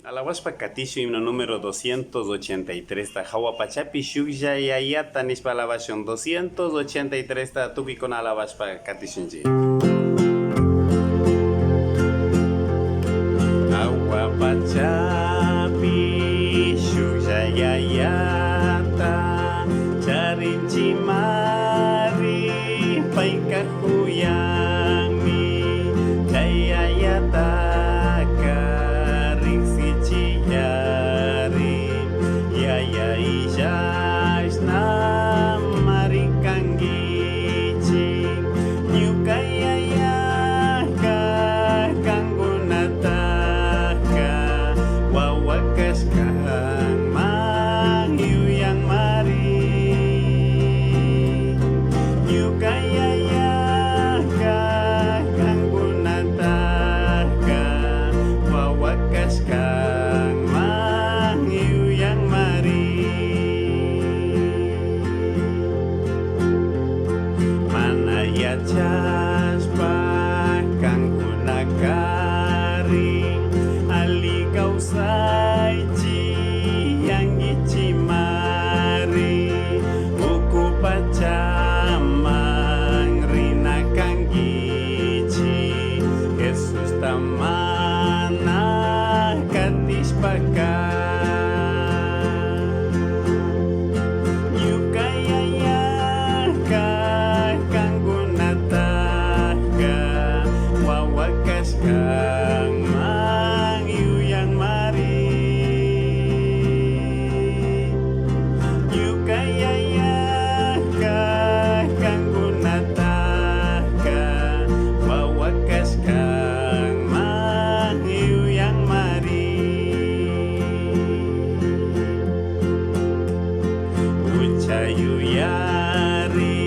Alawaspa Katishu himno número 283 ta Hawapachapi Shukya Yayata Nispa Alabashon 283 ta Tuki con Alawaspa Katishunji. Hawapachapi Shukya Yayata Charinchi Mari Paikahuyami Jayayata Jaspa kang gunakaring ali kausai yang gicimari buku pacamang rina kang gici Yesus tamana katis pakai kang mangiu yang mari yukaya kang gunataka wawakas kang mangiu yang mari ucayu yari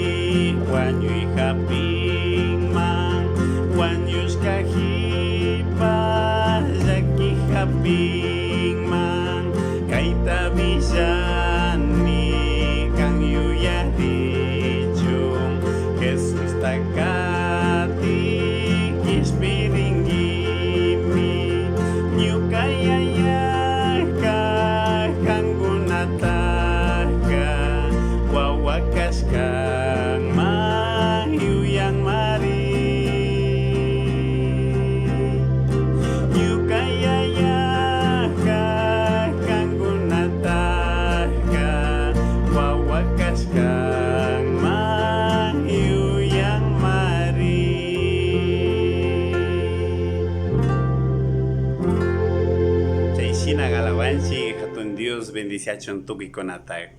wanyui kaping mang wanyus kahipa zaki kaping mang kaita bisani kang yuyari jung Jesus takati kispiring gimi nyukaya kang gunataka wawakas kang mahiu yang mari kang mahiu yang mari. Chaysina galawanchi hatun Dios bendice a chontuki con atak.